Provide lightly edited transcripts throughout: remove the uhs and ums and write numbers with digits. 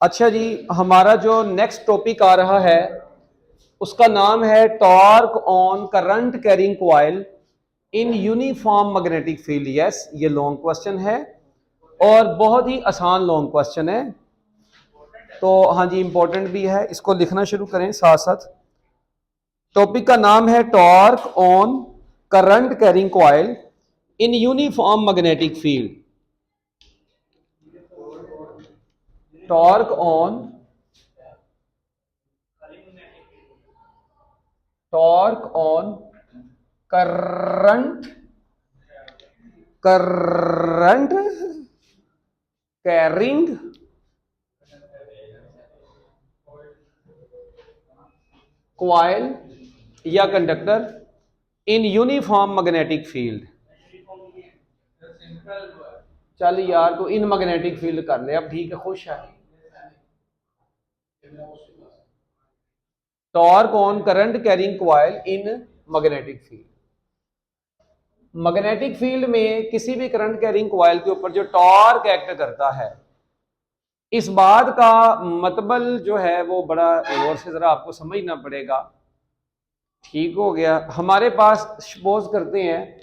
अच्छा जी, हमारा जो नेक्स्ट टॉपिक आ रहा है उसका नाम है torque on current carrying coil in uniform magnetic field. Yes, ये लॉन्ग क्वेश्चन है और बहुत ही आसान लॉन्ग क्वेश्चन है। तो हाँ जी, इंपॉर्टेंट भी है, इसको लिखना शुरू करें साथ साथ। टॉपिक का नाम है torque on current carrying coil in uniform magnetic field. Torque on current current carrying coil या conductor in uniform magnetic field. चल यार, तो इन मैग्नेटिक फील्ड कर ले अब, ठीक है, खुश है। Torque on current carrying coil in magnetic field. Magnetic field में किसी भी करंट कैरिंग कॉइल के ऊपर जो टॉर्क एक्ट करता है, इस बात का मतलब जो है वो बड़ा गौर से जरा आपको समझना पड़ेगा। ठीक हो गया। हमारे पास सपोज करते हैं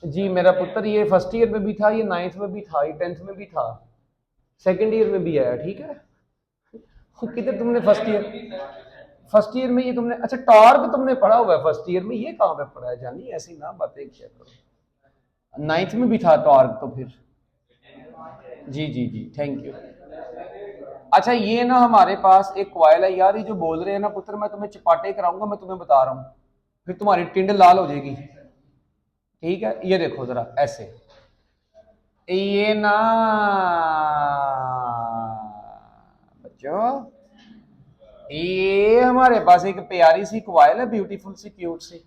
जी, मेरा पुत्र ये फर्स्ट ईयर में भी था, ये 9th में भी था, ये 10th में भी था, सेकंड ईयर में भी आया। ठीक है, किधर तुमने फर्स्ट ईयर में ये तुमने, अच्छा टॉर्क तुमने पढ़ा हुआ है फर्स्ट ईयर में, ये कहाँ पे पढ़ा है जानी? ऐसी ना बातें किया करो। 9th में भी था टॉर्क तो फिर? जी जी जी, थैंक यू। अच्छा, ये ना हमारे पास एक कॉइल है यार, ये जो बोल रहे हैं ना पुत्र, मैं तुम्हें चपाटे कराऊंगा, मैं तुम्हें बता रहा हूँ, फिर तुम्हारी टिंड लाल हो जाएगी। ठीक है, ये देखो जरा ऐसे, ये ना बच्चों, ये हमारे पास एक प्यारी सी कॉइल है, ब्यूटीफुल सी, क्यूट सी।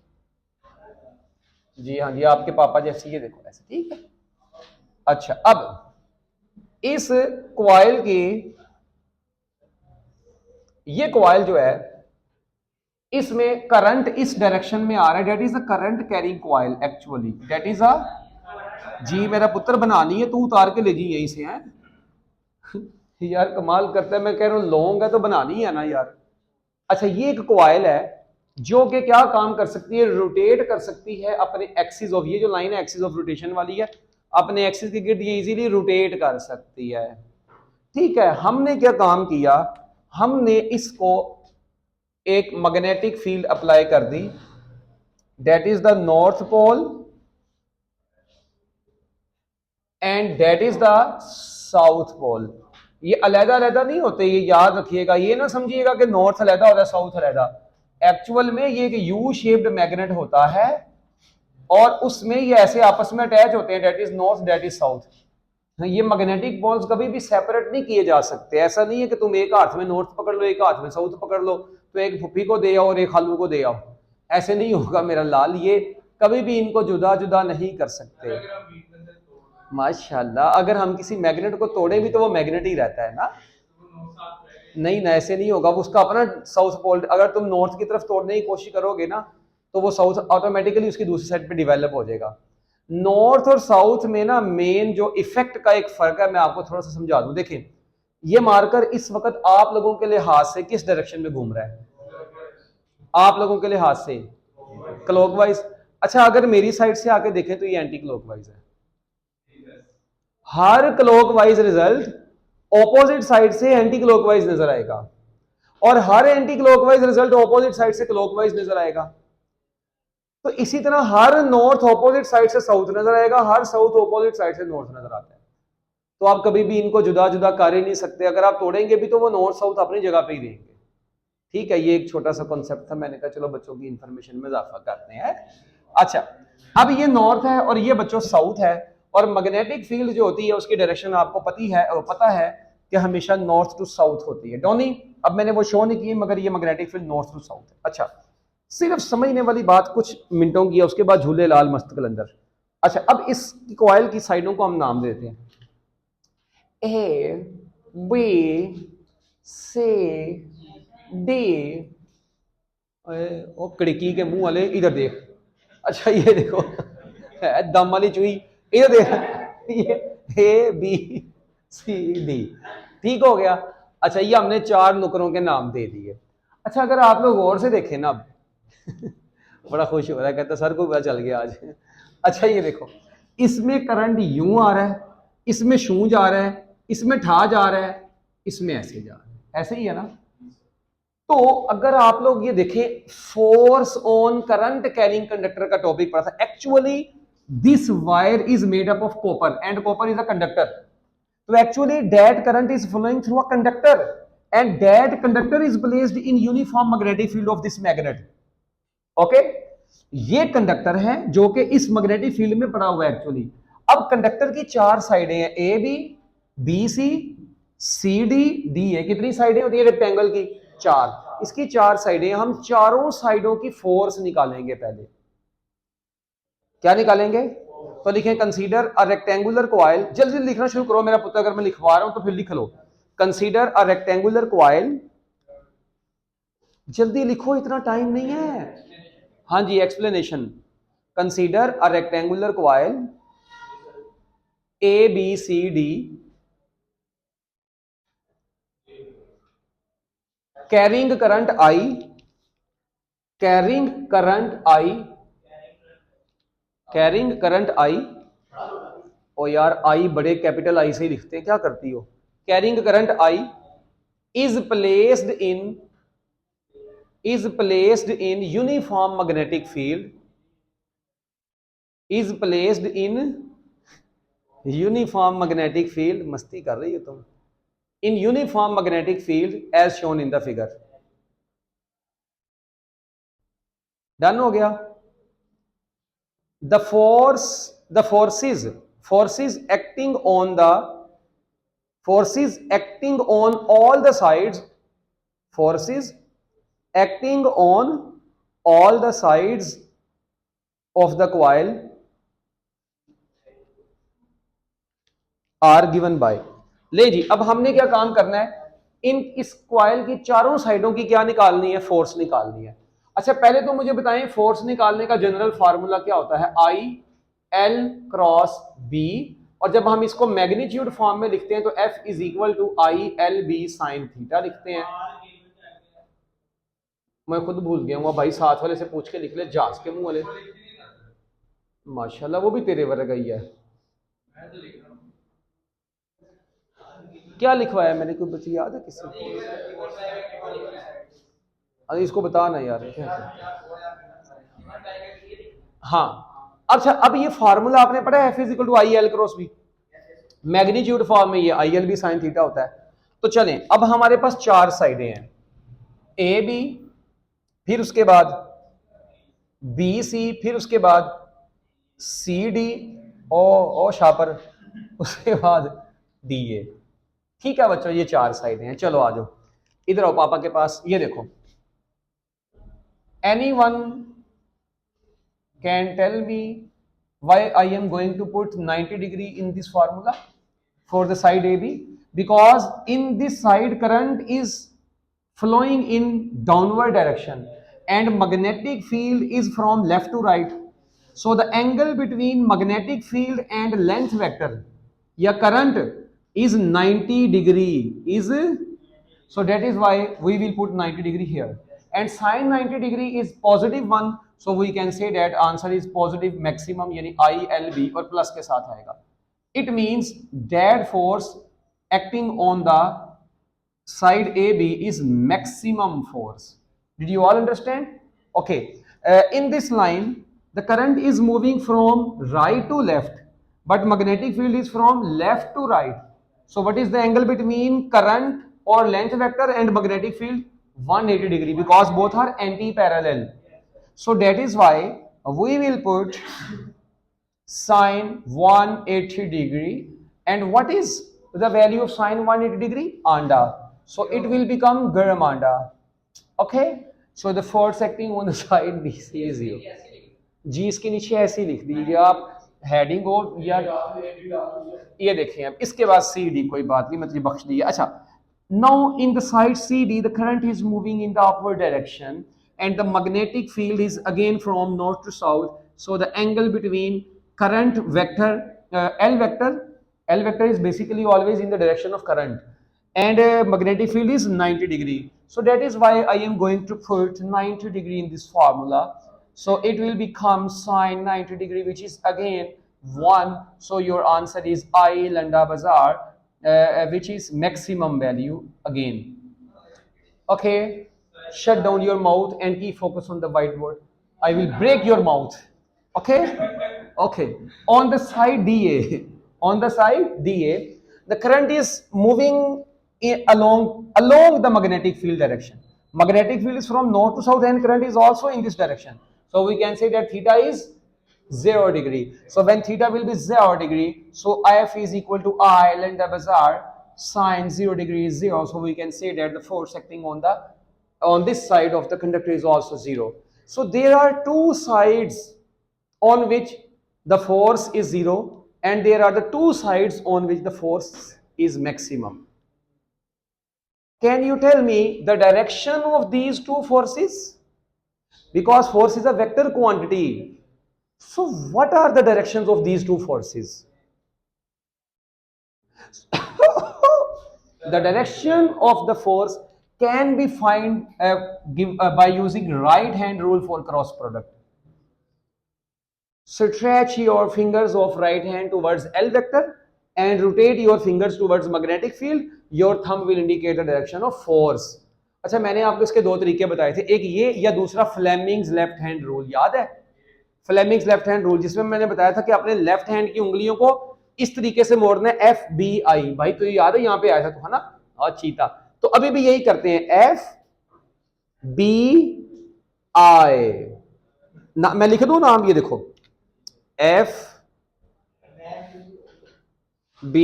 जी हाँ जी, आपके पापा जैसी, ये देखो ऐसे। ठीक है, अच्छा अब इस कॉइल की, ये कॉइल जो है इसमें करंट इस डायरेक्शन में आ रहा है, that is a current carrying coil actually, that is a, जी मेरा पुत्र बनानी है, तू उतार के ले जी यहीं से है। यार कमाल करता है, मैं कह रहा हूं लॉन्ग है तो बनानी है ना यार। अच्छा, ये एक कॉइल है जो कि क्या काम कर सकती है, रोटेट कर सकती है अपने एक्सिस ऑफ, ये जो लाइन है एक्सिस ऑफ रोटेशन वाली है, अपने एक्सिस के गिर्द ये इजीली रोटेट कर सकती है। ठीक है, हमने क्या काम किया, हमने इसको एक मैग्नेटिक फील्ड अप्लाई कर दी, that is the north pole and that is the south pole. ये अलहदा अलहदा नहीं होते, ये याद रखिएगा, ये ना समझिएगा कि नॉर्थ अलहदा होता है साउथ अलहदा। एक्चुअल में ये एक यू शेप्ड मैग्नेट होता है और उसमें ये ऐसे आपस में अटैच होते हैं, that is north, that is south. ये मैग्नेटिक पोल्स कभी भी सेपरेट नहीं किए जा सकते। ऐसा नहीं है कि तुम एक हाथ में नॉर्थ पकड़ लो, एक हाथ में साउथ पकड़ लो, तो एक फुफी को दे आओ और एक खालू को दे आओ, ऐसे नहीं होगा मेरा लाल। ये कभी भी इनको जुदा जुदा नहीं कर सकते। माशाल्लाह, अगर हम किसी मैग्नेट को तोड़े भी तो वो मैग्नेट ही रहता है ना। नहीं ना, ऐसे नहीं होगा, उसका अपना साउथ पोल, अगर तुम नॉर्थ की तरफ तोड़ने की कोशिश करोगे ना तो वो साउथ ऑटोमेटिकली उसकी दूसरी साइड पे डेवलप हो जाएगा। नॉर्थ और साउथ में ना मेन जो इफेक्ट का एक फर्क है, मैं आपको थोड़ा सा समझा दूं। देखें, ये मार्कर इस वक्त आप लोगों के लिहाज से किस डायरेक्शन में घूम रहा है? आप लोगों के लिहाज से क्लॉकवाइज। अच्छा, अगर मेरी साइड से आके देखें तो ये एंटी क्लॉकवाइज है। हर क्लॉकवाइज रिजल्ट ऑपोजिट साइड से एंटी क्लॉकवाइज नजर आएगा और हर anti clockwise result opposite side से क्लॉकवाइज नजर आएगा। तो इसी तरह हर नॉर्थ ऑपोजिट साइड से साउथ नजर आएगा, हर साउथ ऑपोजिट साइड से नॉर्थ नजर आता है। तो आप कभी भी इनको जुदा जुदा कर ही नहीं सकते, अगर आप तोड़ेंगे भी तो वो नॉर्थ साउथ अपनी जगह पे ही रहेंगे। ठीक है, ये एक छोटा सा कॉन्सेप्ट था, मैंने कहा चलो बच्चों की इंफॉर्मेशन में इजाफा करते हैं। अच्छा, अब ये नॉर्थ है और ये बच्चों साउथ है, और मैग्नेटिक फील्ड जो होती है उसकी डायरेक्शन आपको पता है कि हमेशा नॉर्थ टू साउथ होती है, डोनी। अब मैंने वो शो नहीं की, मगर ये magnetic field north to south है। अच्छा, सिर्फ समझने वाली बात कुछ मिनटों की है, उसके बाद झूले लाल मस्त कलंदर। अच्छा, अब इस कॉइल की साइडों को हम नाम देते हैं, ए बी सी डी। ओ खिड़की के मुंह वाले, इधर देख। अच्छा ये देखो, है दम वाली चुई, इधर देख। ये ए बी सी डी। ठीक हो गया। अच्छा, ये हमने 4 नुकरों के नाम दे दिए। अच्छा, अगर आप लोग गौर से देखें ना, बड़ा खुश हो रहा है, कहता सर को पता चल गया आज। अच्छा, ये देखो, इसमें करंट यूं आ रहा है, इसमें शू जा रहा है, इसमें ठा जा रहा है, इसमें ऐसे जा रहा है, ऐसे ही है ना। तो अगर आप लोग ये देखें, force on current carrying conductor का टॉपिक पढ़ा था। Actually this wire is made up of copper and copper is a conductor. तो actually that current is flowing through a conductor and that conductor is placed in uniform magnetic field of this magnet. Okay, ये conductor है जो कि इस magnetic field में पड़ा हुआ है एक्चुअली। अब कंडक्टर की 4 साइडें हैं, ए B C C D A. कितनी साइडें होती है रेक्टेंगल की? 4। इसकी 4 साइडें, हम चारों साइडों की फोर्स निकालेंगे। पहले क्या निकालेंगे? तो लिखें कंसीडर अ रेक्टेंगुलर कॉइल। जल्दी लिखना शुरू करो मेरा पुत्र, अगर मैं लिखवा रहा हूं तो फिर लिख लो। कंसीडर अ रेक्टेंगुलर कॉइल, जल्दी लिखो, इतना टाइम नहीं है। हाँ जी, explanation. Consider a rectangular coil A B C D carrying current I, carrying current I, carrying current I. ओ यार, आई बड़े कैपिटल आई से ही लिखते हैं, क्या करती हो? Carrying current I is placed in uniform magnetic field, is placed in uniform magnetic field. मस्ती कर रही हो तुम। In uniform magnetic field as shown in the figure. Done हो गया। The forces acting on all the sides, forces acting on all the sides of the coil are given by। ले जी, अब हमने क्या काम करना है? इस कॉइल की चारों साइडों की क्या निकालनी है? फोर्स निकालनी है। अच्छा, पहले तो मुझे बताएं, फोर्स निकालने का जनरल फार्मूला क्या होता है? I L cross B. और जब हम इसको मैग्नीट्यूड फॉर्म में लिखते हैं तो F is equal to I L B sine theta लिखते हैं। मैं खुद भूल गया हूँ भाई, साथ वाले से पूछ के लिख ले, जास के मुंह वाले। माशाल्लाह, वो भी तेरे वर्ग ही है। क्या लिखवाया मैंने, कोई बच्ची याद है किसी को? अरे इसको बता ना यार। हाँ, अच्छा, अब ये फार्मूला आपने पढ़ा है, F is equal to I L cross B. Magnitude form में ये I L B sine theta होता है। तो चलें, अब हमारे पास 4 साइडें हैं, ए बी, फिर उसके बाद बी सी, फिर उसके बाद सी डी ओ शापर, उसके बाद डी ए। ठीक है बच्चों, ये 4 साइडें हैं। चलो आ जाओ, इधर आओ पापा के पास। ये देखो, anyone can tell me why I am going to put 90 degree in this formula for the side AB? Because in this side current is flowing in downward direction and magnetic field is from left to right. So the angle between magnetic field and length vector या current is 90 degree, so that is why we will put 90 degree here, and sin 90 degree is positive 1, so we can say that answer is positive maximum, यानी ILB और plus के साथ आएगा। It means that force acting on the side AB is maximum force. Did you all understand? Okay, in this line the current is moving from right to left, but magnetic field is from left to right. So what is the angle between current or length vector and magnetic field? 180 degree, because both are anti-parallel. So that is why we will put sine 180 degree. And what is the value of sine 180 degree? Anda. So it will become Garamanda. Okay, so the force acting on the side BC is 0. जी इसके नीचे ऐसे ही लिख दीजिए आप, heading हो या ये देखें। अब इसके बाद सी डी, कोई बात नहीं, मतलब बख्श दिया। अच्छा, now in the side CD the current is moving in the upward direction and the magnetic field is again from north to south, so the angle between current vector L vector is basically always in the direction of current, and magnetic field is 90 degree. So that is why I am going to put 90 degree in this formula. So it will become sine 90 degree, which is again 1. So your answer is I lambda bazaar, which is maximum value again. Okay, shut down your mouth and keep focus on the whiteboard. I will break your mouth. Okay. Okay, on the side DA, on the side DA, the current is moving along the magnetic field direction. Magnetic field is from north to south and current is also in this direction. So we can say that theta is 0 degree. So when theta will be 0 degree, so IF is equal to I lambda bazaar sine 0 degree is 0. So we can say that the force acting on this side of the conductor is also 0. So there are two sides on which the force is 0 and there are the two sides on which the force is maximum. Can you tell me the direction of these two forces? Because force is a vector quantity. So what are the directions of these two forces? The direction of the force can be found by using right hand rule for cross product. Stretch your fingers of right hand towards L vector and rotate your fingers towards magnetic field. Your thumb will indicate the direction of force. अच्छा, मैंने आपको इसके दो तरीके बताए थे, एक ये या दूसरा फ्लेमिंग्स लेफ्ट हैंड रूल. याद है फ्लेमिंग्स लेफ्ट हैंड रूल, जिसमें मैंने बताया था कि अपने लेफ्ट हैंड की उंगलियों को इस तरीके से मोड़ना है, FBI. भाई तो याद है यहाँ पे आया था तो, है ना? हाँ चीता. तो अभी भी यही करते हैं, FBI ना, मैं लिख दूं नाम, ये देखो FB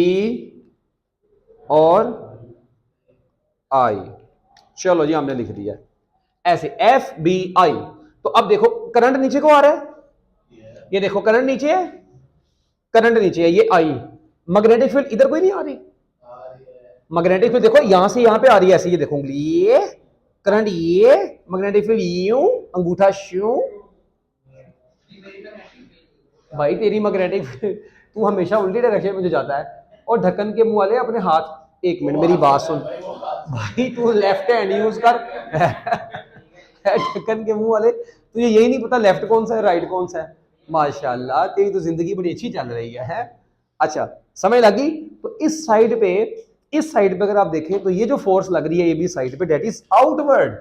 और I. चलो जी, हमने लिख दिया ऐसे FBI. तो अब देखो करंट नीचे को आ रहा है, ये देखो करंट नीचे है, करंट नीचे है, ये I. मैग्नेटिक फील्ड इधर कोई नहीं आ रही, मैग्नेटिक फील्ड देखो यहां से यहां पे आ रही है ऐसे, ये देखो उंगली, ये करंट, ये मैग्नेटिक फील्ड यूं, अंगूठा शू. भाई तेरी मैग्नेटिक फील्ड, तू हमेशा उल्टी डायरेक्शन में जाता है. और ढक्कन के मुंह वाले अपने हाथ, एक मिनट मेरी बात सुन भाई, तू लेफ्ट हैंड यूज कर. ढक्कन के मुंह वाले, तुझे यही नहीं पता लेफ्ट कौन सा है राइट कौन सा है. माशाल्लाह तेरी तो जिंदगी बड़ी अच्छी चल रही है. अच्छा समझ लगी. तो इस साइड पे अगर आप देखें तो ये जो फोर्स लग रही है ये भी साइड पे, that is outward.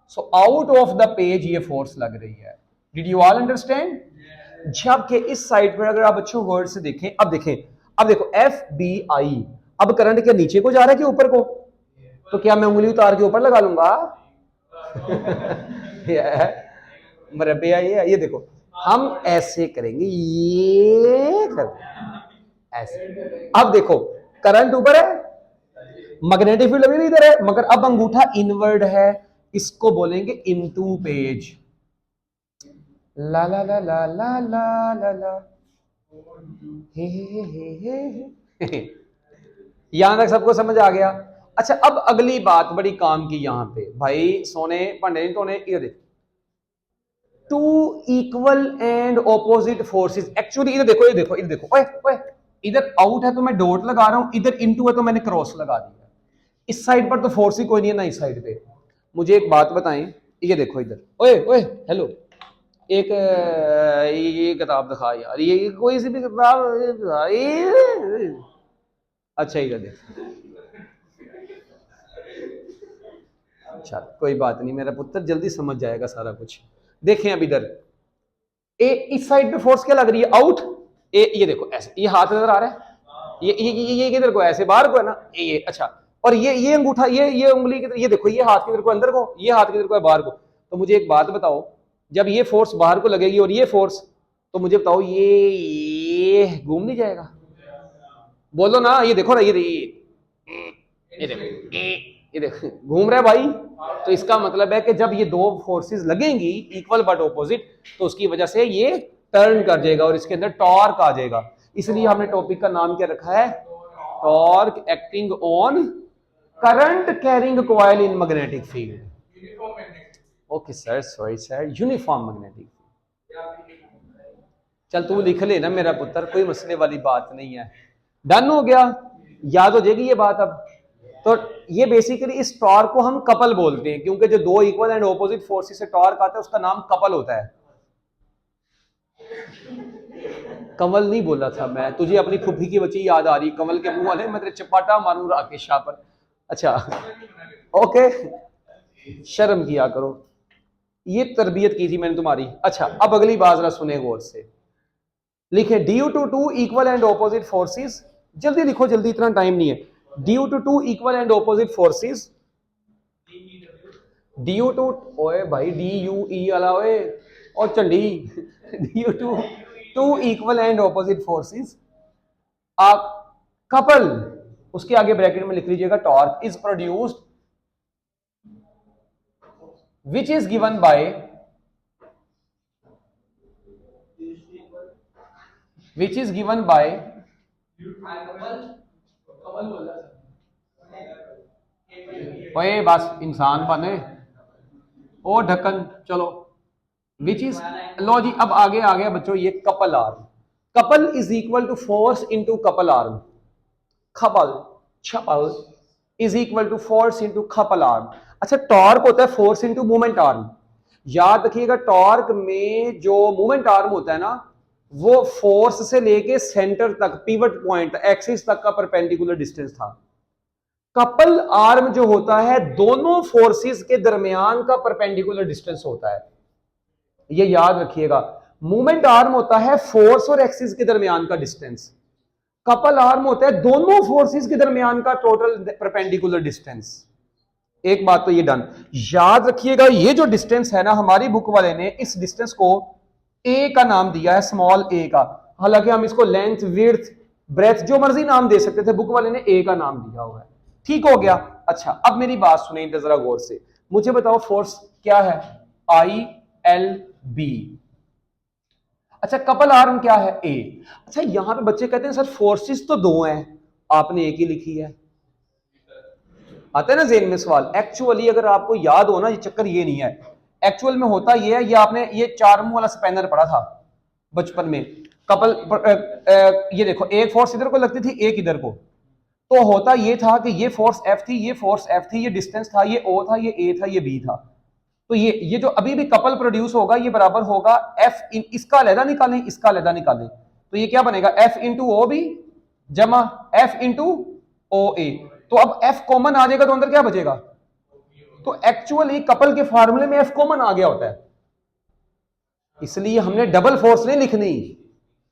So out of the page ये फोर्स लग रही है. Did you all understand? जबकि इस साइड पर अगर आप अच्छे वर्ड से देखें, अब देखो FBI. अब करंट क्या नीचे को जा रहा है कि ऊपर को? तो क्या मैं उंगली उतार के ऊपर लगा लूंगा? मरबे ये देखो हम ऐसे करेंगे, ये कर ऐसे. अब देखो करंट ऊपर है, मैग्नेटिक फील्ड अभी इधर है, मगर अब अंगूठा इनवर्ड है, इसको बोलेंगे इनटू पेज. ला ला ला ला ला ला ला ला हे हे हे हे. यहां तक सबको समझ आ गया? अच्छा अब अगली बात बड़ी काम की यहां पे, भाई सोने भांडे नहीं धोने. ये देख, two equal and opposite forces. Actually इधर देखो, इधर देखो, ओए ओए, इधर आउट है तो मैं डॉट लगा रहा हूं, इधर इनटू है तो मैंने क्रॉस लगा दिया. इस साइड पर तो फोर्स ही कोई नहीं है ना इस साइड पे. मुझे एक बात बताएं, ये देखो इधर, ओए ओए हेलो, एक ये किताब दिखा यार, ये कोई सी भी किताब. अच्छा इधर देख, अच्छा कोई बात नहीं, मेरा पुत्र जल्दी समझ जाएगा सारा कुछ. देखें अब इधर इस साइड पे फोर्स क्या लग रही है? आउट. ये देखो ऐसे, ये हाथ नजर आ रहा है, ये किधर को, ऐसे बाहर को है ना, ये. अच्छा और ये अंगूठा, ये उंगली किधर, ये देखो ये हाथ किधर को, अंदर को, ये हाथ किधर को है, बाहर को. तो मुझे एक बात बताओ, जब ये फोर्स बाहर को लगेगी और ये फोर्स, तो मुझे बताओ ये घूम नहीं जाएगा? बोलो ना. ये देखो ना, ये देखो घूम रहा है भाई. तो इसका मतलब है कि जब ये दो फोर्सेस लगेंगी इक्वल बट ऑपोजिट, तो उसकी वजह से ये टर्न कर जाएगा और इसके अंदर टॉर्क आ जाएगा. इसलिए हमने टॉपिक का नाम क्या रखा है? Torque acting on current carrying coil in magnetic field. Okay sir, sorry sir, uniform magnetic. चल तू लिख ले ना मेरा पुत्र, कोई मसले वाली बात नहीं है. डन हो गया, याद हो जाएगी ये बात अब. तो ये बेसिकली इस टॉर्क को हम कपल बोलते हैं, क्योंकि जो दो इक्वल एंड ऑपोजिट फोर्सेस से टॉर्क आता है उसका नाम कपल होता है। कमल नहीं बोला था मैं, तुझे अपनी फुफी की बच्ची याद आ रही, कमल के मुंह वाले, मैं तेरे चपाटा मारूं राकेश शाह पर। अच्छा ओके, शर्म किया करो, ये तरबियत की थी मैंने तुम्हारी। अच्छा अब अगली बात जरा सुने गौर से, लिखे due to two equal and opposite forces, जल्दी लिखो जल्दी, इतना टाइम नहीं है। Due to two equal and opposite forces, due to, ओए भाई डी यू ई वाला ओए, और चंडी due to two equal and opposite forces a couple, उसके आगे ब्रैकेट में लिख लीजिएगा torque is produced which is given by ओए बस इंसान बने ओ ढक्कन, चलो विच इज, लो जी अब आगे आ गया बच्चों ये couple arm. Couple is equal to force into couple arm, खपल छपल is equal to force into couple arm. अच्छा टॉर्क होता है फोर्स इनटू मूवमेंट आर्म, याद रखिएगा टॉर्क में जो मूवमेंट आर्म होता है ना वो फोर्स से लेके सेंटर तक, पिवट पॉइंट एक्सिस तक का परपेंडिकुलर डिस्टेंस था। कपल आर्म जो होता है दोनों फोर्सेस के दरमियान का परपेंडिकुलर डिस्टेंस होता है, ये याद रखिएगा। मूवमेंट आर्म होता है फोर्स और एक्सिस के दरमियान का डिस्टेंस, कपल आर्म होता है दोनों फोर्सेस के दरमियान का टोटल परपेंडिकुलर डिस्टेंस। एक बात तो ये डन, याद रखिएगा ये जो डिस्टेंस है ना हमारी बुक वाले ने इस डिस्टेंस को ए का नाम दिया है, स्मॉल ए का, हालांकि हम इसको लेंथ विड्थ ब्रेथ जो मर्जी नाम दे सकते थे, बुक वाले ने ए का नाम दिया हुआ है, ठीक हो गया। अच्छा अब मेरी बात सुनिए जरा गौर से, मुझे बताओ फोर्स क्या है, आई एल बी। अच्छा कपल आर्म क्या है, ए। अच्छा यहां पे बच्चे कहते हैं सर फोर्सेस तो दो हैं, आपने एक ही लिखी है, आता है ना जेन में सवाल। एक्चुअली अगर आपको याद हो ना ये चक्कर ये नहीं है, एक्चुअल में होता ये है, ये आपने ये चार मुंह वाला स्पैनर पढ़ा था बचपन में, कपल ये देखो एक फोर्स इधर को लगती थी एक इधर को, तो होता ये था कि ये फोर्स एफ थी, ये फोर्स एफ थी, ये डिस्टेंस था, ये ओ था, ये ए था, ये बी था। तो ये जो अभी भी कपल प्रोड्यूस होगा ये बराबर होगा एफ इन, इसका अलहदा निकालें इसका अलहदा निकालें, तो ये क्या बनेगा एफ इंटू ओ बी जमा एफ इंटू ओ ए। तो अब एफ कॉमन आ जाएगा तो अंदर क्या बचेगा, तो एक्चुअली कपल के फार्मूले में एफ कॉमन आ गया होता है, इसलिए हमने डबल फोर्स नहीं लिखनी,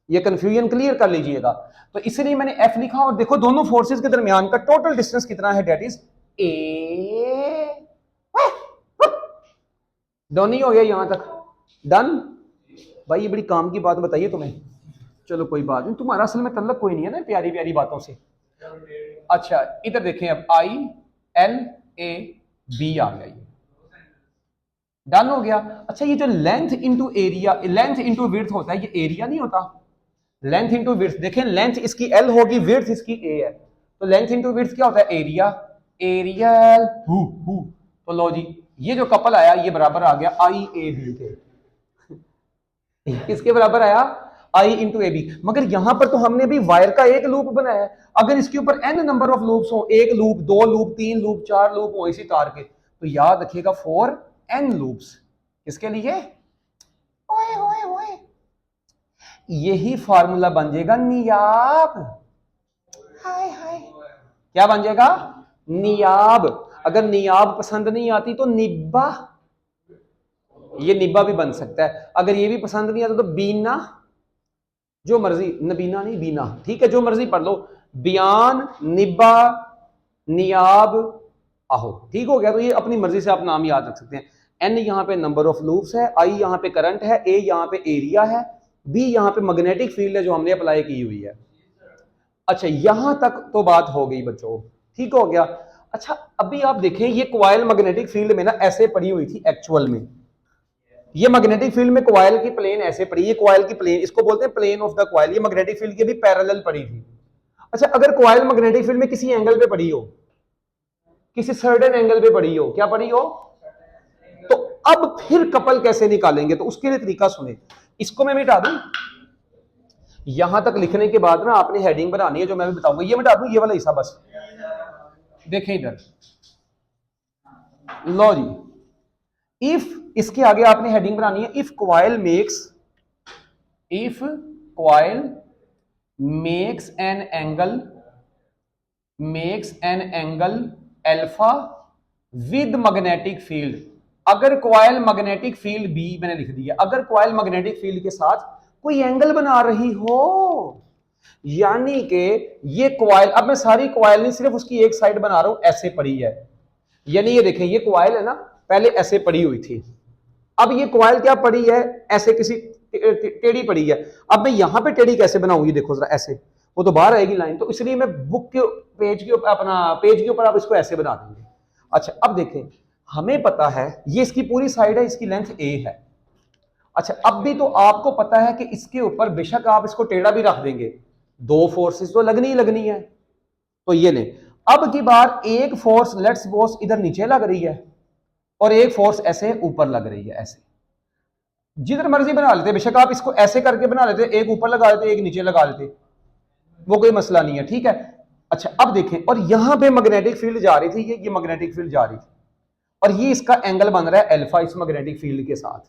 ये कंफ्यूजन क्लियर कर लीजिएगा। तो इसलिए मैंने एफ लिखा और देखो दोनों फोर्सेस के दरमियान का टोटल डिस्टेंस कितना है, डेट इज ए। डन ही हो गया यहां तक, डन भाई, ये बड़ी काम की बात बताइए तुम्हें, चलो कोई बात नहीं, तुम्हारा असल में तल्लक कोई नहीं है ना प्यारी प्यारी बातों से। अच्छा इधर देखें अब आई एल ए बी आ गया, ये डन हो गया। अच्छा ये जो length into area, length into width होता है, ये एरिया नहीं होता, लेंथ इंटू विड्थ, देखें लेंथ इसकी एल होगी, विड्थ इसकी ए है, तो लेंथ इंटू विड्थ क्या होता है, एरिया, एरियल हु। तो लो जी ये जो कपल आया ये बराबर आ गया आई ए बी के, किसके बराबर आया, आई इंटू ए बी। मगर यहां पर तो हमने भी वायर का एक लूप बनाया है, अगर इसके ऊपर एन नंबर ऑफ लूप्स हो, एक लूप, दो लूप, तीन लूप, चार लूप हो इसी तार के, तो याद रखिएगा फॉर एन लूप्स, किसके लिए, ओए ओए ओए, यही फार्मूला बन जाएगा नियाब, हाय हाय, क्या बन जाएगा, नियाब। अगर नियाब पसंद नहीं आती तो निब्बा, ये निब्बा भी बन सकता है, अगर ये भी पसंद नहीं आता तो बीना, जो मर्जी, नबीना नहीं बीना, ठीक है जो मर्जी पढ़ लो, बयान, निब्बा, नियाब, आहो, ठीक हो गया। तो ये अपनी मर्जी से आप नाम याद रख सकते हैं। एन यहाँ पे नंबर ऑफ लूप्स है, आई यहाँ पे करंट है, ए यहाँ पे एरिया है, बी यहाँ पे मैग्नेटिक फील्ड है जो हमने अप्लाई की हुई है। अच्छा यहां तक तो बात हो गई बच्चों, ठीक हो गया। अच्छा अभी आप देखें ये कॉइल मैग्नेटिक फील्ड में ना ऐसे पड़ी हुई थी एक्चुअल में, ये मैग्नेटिक फील्ड में कॉइल की प्लेन ऐसे पड़ी, ये कॉइल की प्लेन, इसको बोलते हैं प्लेन ऑफ द कॉइल, ये मैग्नेटिक फील्ड के भी पैरेलल पड़ी थी। अच्छा अगर कॉइल मैग्नेटिक फील्ड में किसी एंगल पे पड़ी हो, किसी सर्टेन एंगल पे पड़ी हो, क्या पड़ी हो, तो अब फिर कपल कैसे निकालेंगे, तो उसके लिए तरीका सुने, इसको मैं मिटा दूं, यहां तक लिखने के बाद ना आपने हेडिंग बनानी है जो मैं भी बताऊंगा, ये मिटा दूं ये वाला हिस्सा बस, देखें इधर, लो जी, इफ, इसके आगे आपने हेडिंग बनानी है, if coil makes an angle alpha with magnetic field. अगर कॉइल मैग्नेटिक फील्ड बी मैंने लिख दिया, अगर कॉइल मैग्नेटिक फील्ड के साथ कोई एंगल बना रही हो, यानी कि ये कॉइल, अब मैं सारी कॉइल नहीं सिर्फ उसकी एक साइड बना रहा हूं, ऐसे पड़ी है, यानी ये देखें ये कॉइल है ना, पहले ऐसे पड़ी हुई थी, अब ये कॉइल क्या पड़ी है, ऐसे किसी टेढ़ी पड़ी है। अब मैं यहां पे टेढ़ी कैसे बनाऊंगी, देखो जरा ऐसे, वो तो बाहर आएगी लाइन, तो इसलिए मैं बुक के पेज के ऊपर, अपना पेज के ऊपर आप इसको ऐसे बना देंगे। अच्छा अब देखें, हमें पता है ये इसकी पूरी साइड है, इसकी लेंथ ए है। अच्छा अब भी तो आपको पता है कि इसके ऊपर बेशक आप इसको टेढ़ा भी रख देंगे, दो फोर्सेस तो लगनी ही लगनी है। तो ये ले, अब की बार एक फोर्स लेट्स सपोज इधर नीचे लग रही है और एक फोर्स ऐसे ऊपर लग रही है, ऐसे जिधर मर्जी बना लेते, बेशक आप इसको ऐसे करके बना लेते, एक ऊपर लगा लेते एक नीचे लगा लेते, वो कोई मसला नहीं है, ठीक है। अच्छा अब देखें, और यहां पे मैग्नेटिक फील्ड जा रही थी, ये मैग्नेटिक फील्ड जा रही थी, और ये इसका एंगल बन रहा है अल्फा इस मैग्नेटिक फील्ड के साथ,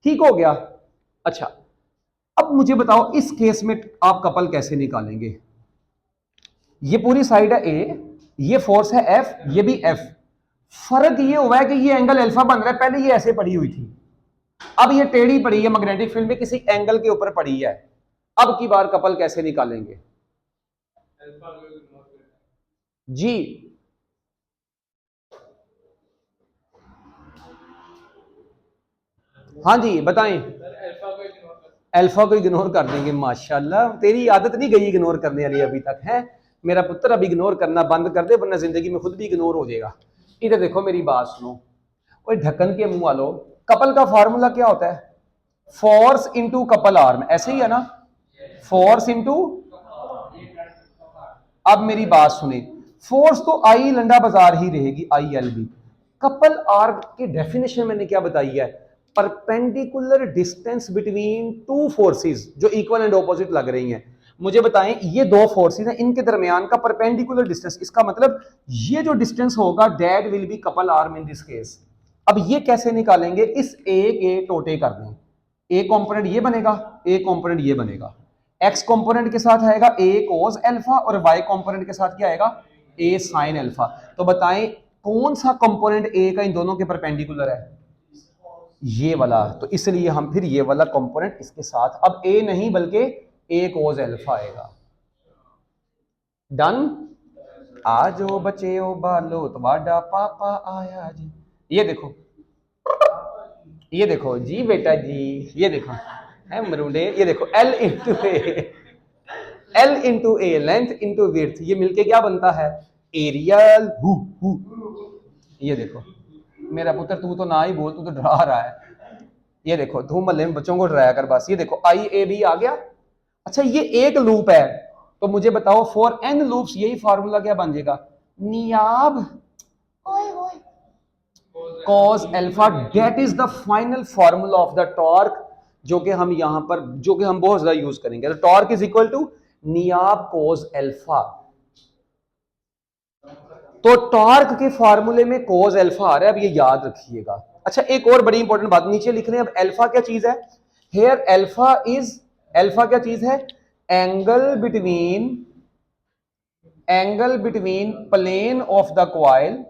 ठीक हो गया। अच्छा अब मुझे बताओ इस केस में आप कपल कैसे निकालेंगे, ये पूरी साइड है ए, ये फोर्स है एफ, ये भी एफ, फर्क ये हुआ है कि ये एंगल अल्फा बन रहा है, पहले ये ऐसे पड़ी हुई थी, अब ये टेढ़ी पड़ी है, मैग्नेटिक फील्ड में किसी एंगल के ऊपर पड़ी है। अब की बार कपल कैसे निकालेंगे जी, हाँ जी बताएं। अल्फा को इग्नोर कर देंगे, माशाल्लाह तेरी आदत नहीं गई इग्नोर करने वाली अभी तक है मेरा पुत्र, अब इग्नोर करना बंद कर दे वरना जिंदगी में खुद भी इग्नोर हो जाएगा। इधर देखो मेरी बात सुनो, कोई ढक्कन के मुंह वालों, कपल का फार्मूला क्या होता है, फोर्स इंटू कपल आर्म, ऐसे ही है ना, फोर्स इंटू, अब मेरी बात सुने, फोर्स तो आई लंडा बाजार ही रहेगी, I L B, couple arm की डेफिनेशन मैंने क्या बताई है, perpendicular distance between two forces जो इक्वल एंड ऑपोजिट लग रही हैं। मुझे बताएं ये दो फोर्सेस हैं, इनके दरमियान का परपेंडिकुलर डिस्टेंस, इसका मतलब ये जो डिस्टेंस होगा that will be couple arm in this case. अब ये कैसे निकालेंगे, इस ए के टोटे कर दें, ए कंपोनेंट ये बनेगा, ए कंपोनेंट ये बनेगा, एक्स कंपोनेंट के साथ आएगा ए कोस अल्फा और वाई कंपोनेंट के साथ क्या आएगा, ए साइन अल्फा। तो बताएं कौन सा कंपोनेंट ए का इन दोनों के परपेंडिकुलर है, ये वाला, तो इसलिए हम फिर ये वाला कंपोनेंट इसके साथ, अब ए नहीं बल्कि ए कोस अल्फा आएगा। डन, आजो बचे ओ बालो तुम्हारा पापा आया जी, ये देखो जी बेटा जी, ये देखो है मरूडे, ये देखो एल इंटू ए लेंथ इंटू विड्थ, ये मिलके क्या बनता है, एरियल हु। ये देखो मेरा पुत्र, तू तो ना ही बोल, तू तो डरा रहा है, ये देखो तू मोहल्ले में बच्चों को डराया कर बस, ये देखो आई ए बी आ गया। अच्छा ये एक लूप है, तो मुझे बताओ फॉर एन लूप्स यही फार्मूला क्या बन जाएगा, नियाब cos alpha, that is the final formula of the torque, जो कि हम यहां पर, जो कि हम बहुत ज्यादा यूज करेंगे, टॉर्क इज इक्वल टू नियाब cos अल्फा। तो टॉर्क के फार्मूले में cos अल्फा आ रहा है, अब ये याद रखिएगा। अच्छा एक और बड़ी इंपॉर्टेंट बात नीचे लिख रहे हैं, अब अल्फा क्या चीज है, हेयर अल्फा क्या चीज है, angle between plane of the coil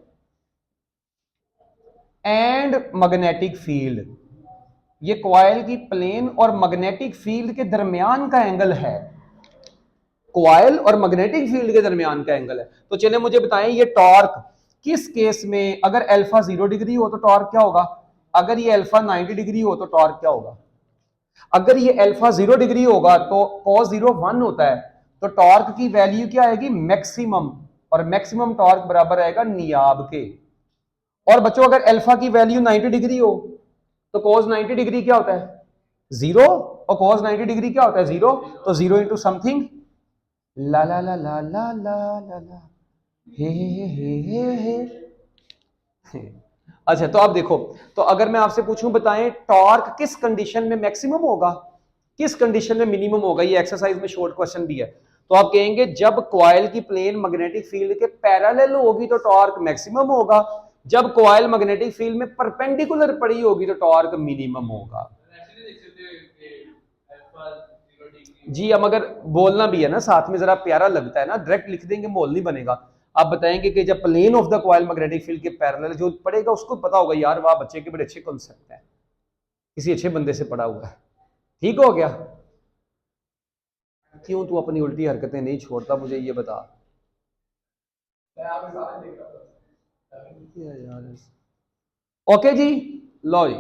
and magnetic field, ये कॉइल की प्लेन और मैग्नेटिक फील्ड के दरमियान का एंगल है, कॉइल और मैग्नेटिक फील्ड के दरमियान का एंगल है। तो चलिए मुझे बताएं ये टॉर्क किस केस में, अगर अल्फा 0 डिग्री हो तो टॉर्क क्या होगा, अगर ये अल्फा 90 डिग्री हो तो टॉर्क क्या होगा, अगर ये अल्फा 0 डिग्री होगा तो cos 0 1 होता है, तो टॉर्क की वैल्यू क्या आएगी, मैक्सिमम, और मैक्सिमम टॉर्क बराबर आएगा नियाब के। और बच्चों अगर अल्फा की वैल्यू 90 डिग्री हो तो cos 90 डिग्री क्या होता है, 0, और cos 90 डिग्री क्या होता है, 0, तो 0 इंटू समथिंग, ला ला ला ला ला ला ला ला हे। अच्छा तो आप देखो, तो अगर मैं आपसे पूछूं बताएं टॉर्क किस कंडीशन में मैक्सिमम होगा, किस कंडीशन में मिनिमम होगा, ये एक्सरसाइज में शॉर्ट क्वेश्चन भी है। तो आप कहेंगे जब कॉइल की प्लेन मैग्नेटिक फील्ड के पैरेलल होगी तो टॉर्क मैक्सिमम होगा, जब कॉइल मैग्नेटिक फील्ड में परपेंडिकुलर पड़ी होगी तो टॉर्क मिनिमम होगा। जी हम अगर बोलना भी है ना साथ में जरा प्यारा लगता है ना, डायरेक्ट लिख देंगे मोल नहीं बनेगा। आप बताएंगे कि जब plane of the coil magnetic field के पैरेलल, जो पढ़ेगा उसको पता होगा यार वाह बच्चे के बड़े अच्छे कॉन्सेप्ट है, किसी अच्छे बंदे से पढ़ा हुआ है। ठीक हो गया? क्यों तू अपनी उल्टी हरकतें नहीं छोड़ता मुझे ये बता यार। ओके जी, लो जी।